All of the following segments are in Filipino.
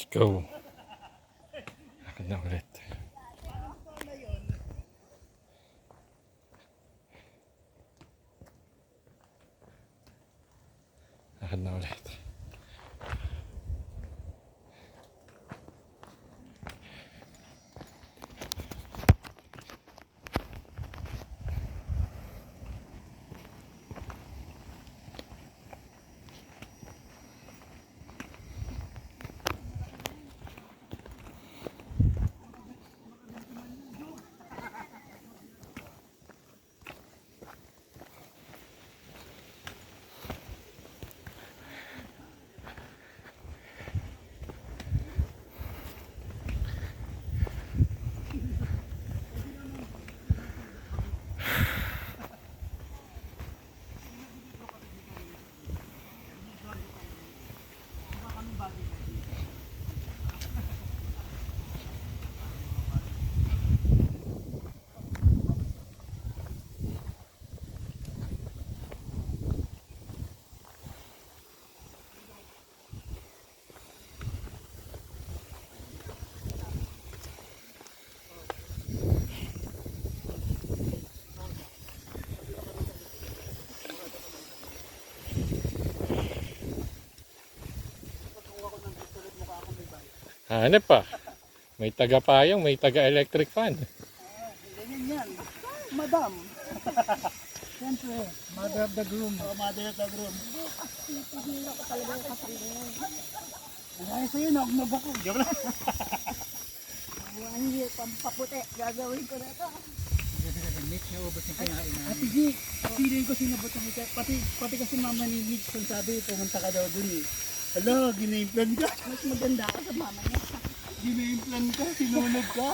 Let's go. Lakad na ulit. Lakad na ulit. Hanep pa. May taga-payong, may taga-electric fan. Ganyan yan. Madam. Siyempre, mother of the groom. Oh, mother of the groom. Hindi ko talaga yung kasaluhan. Ay, sa'yo, nagnog ako. Joke lang. 1 year, pampaputi. Gagawin ko na ito. Mitch, naubos yung kinain namin. Ate G, feeling ko sinabot ng ito. Pati kasi mama ni Mitch, kung sabi, pumunta ka daw dun eh. Hala, gina-implant ka. Mas maganda ako sa mama niya. Gina-implant ka, sinunog ka.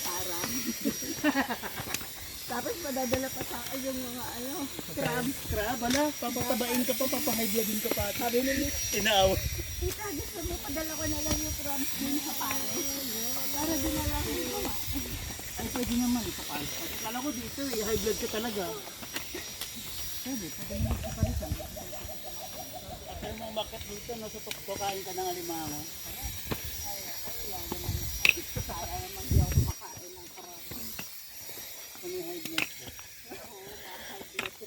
Parang. Tapos madadala pa sa akin yung mga crab. Crab, ala, papatabain ka pa, papahidya din ka pa. Sabi ni Mitch, Inaaw. tita, gusto mo padala ko na lang yung crabs dun sa palo. Para dinala ko yung mama. Ay, pwede naman, ipapalis ka. Kala ko dito eh, high blood ka talaga. Pwede naman sa palitan. At yung mga market dito, nasa tukto, kain ka ng alimango. Sayang naman di ako kumakain ng crabs. Kung may high blood ka. Oo, high blood ko.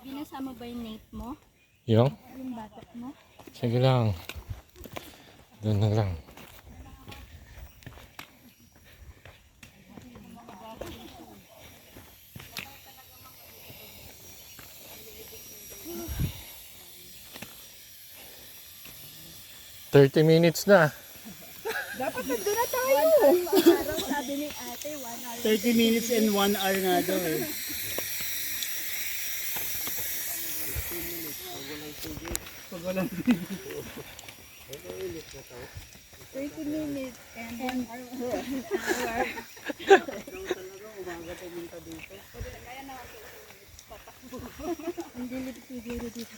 Binasama ba yung Nate mo? Yung? Yung batak mo? Sige lang. Doon na lang. "30 minutes na." Dapat nandun na tayo. Araw sabi ni ate, 1 hour. 30 minutes and 1 hour nga daw eh. Pag walang 30 minutes and 1 hour. umaga pumunta dito. Ang dilim siguro dito.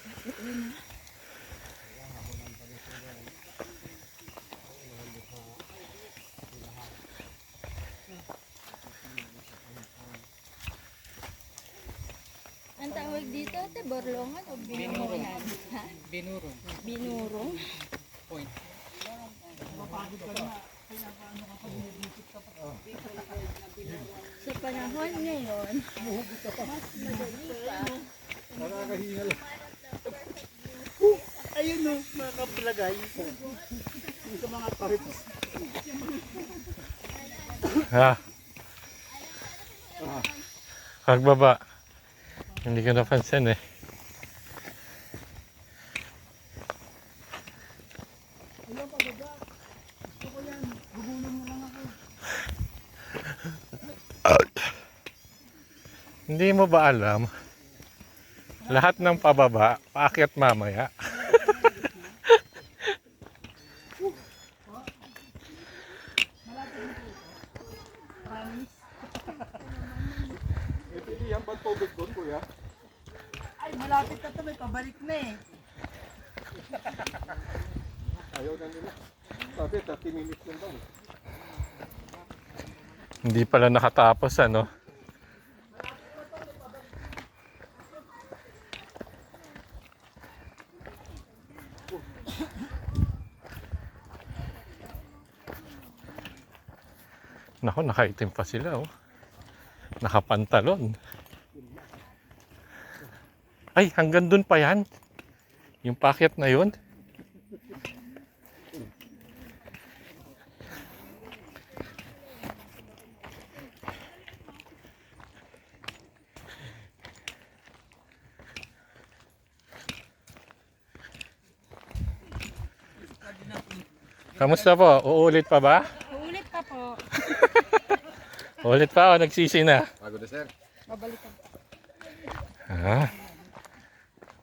Ang tawag dito, ate, borlongan o binurong? Ha? Binurong. Binurong? Point. Sa panahon ngayon, mas madali pa. Ay, Ayun no, mga kapalagay. Yung sa mga parts. Ha? Pagbaba. Hindi ko napansin eh. Ayun pababa. Gusto ko yan. Gugulong na lang ako. Hindi mo ba alam? Lahat ng pababa, paakyat mamaya. Pwede yan ba tubig doon, kuya? Ay, malapit na to. May pabalik na eh. Ayaw na nila. Sabi, 30 minutes lang daw. Hindi pala nakatapos ano. Nako, nakaitim pa sila oh. Nakapantalon. Ay, hanggang dun pa yan. Yung packet na yun. Kamusta po? Uulit pa ba? Uulit pa po. Ulit pa o nagsisi na? Bago na, sir. Babalik ka. Ah,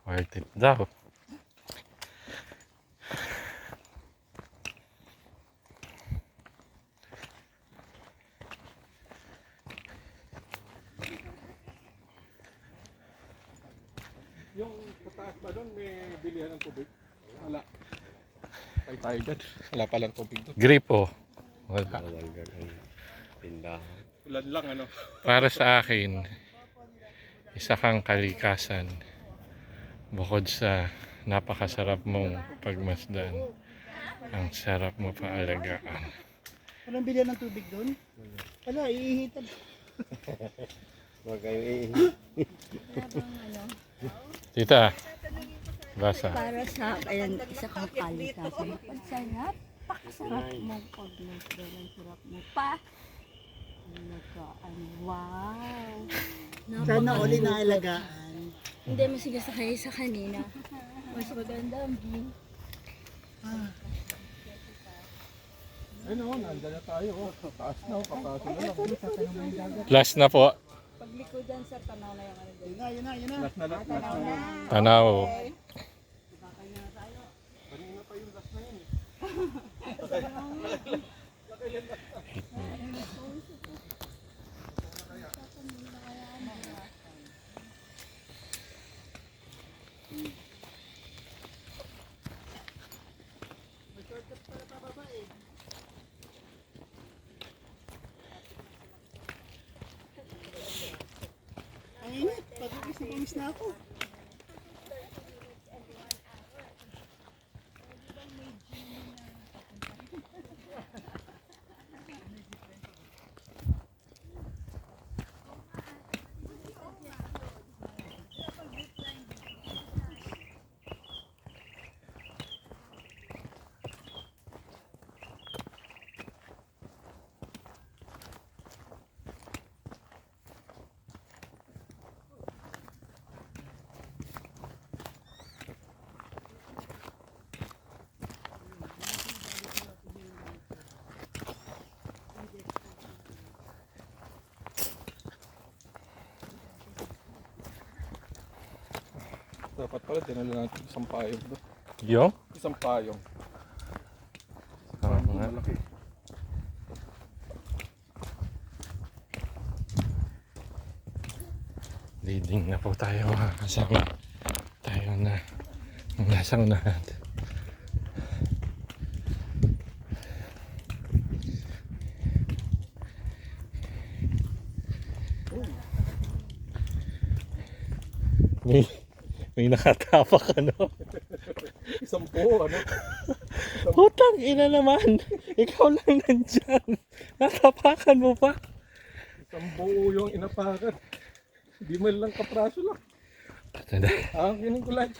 worth it daw. Yung pataas ba doon, may bilihan ng tubig? Wala. Tayo dyan. Wala palang tubig doon. Gripo. Wala. Ulan lang, ano? Para sa akin, isa kang kalikasan. Bukod sa napakasarap mong pagmasdan, ang sarap mo paalagaan. Walang bilyan ng tubig doon? Wala, iihitan. Huwag kayo Habang ano, Tita, basa. para sa, ayan, isa kang kalikasan. Pagsarap, pakasarap mong pagmasdan. Ang sarap mo pa. Wow. Sana uli na alagaan. Hindi masigas sa kayo sa kanina. Mas maganda ang view. Ayun o, nandyan na tayo. Taas na, kapaso na lang. Last na po. Paglikodan sa tanaw na yung ano doon. Yun na, yun na, yun na. Last na lang, last na lang. Tanaw. Kanina pa yung last na yun. Ang init. Pagkakis na ako. Dapat pala, dinala natin isang payong doon. Yung? Isang payong. Oo nga. Malaki. Leading na po tayo mga kasama. Tayo na ang nasa unahan. May nakatapak ano. Isang po, ano? Putang ina naman. Ikaw lang nandyan. Natapakan mo pa. Isang buo yung inapakan. Di man lang kapraso lang. Ito na. Kinin ko lang.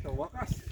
Sa wakas.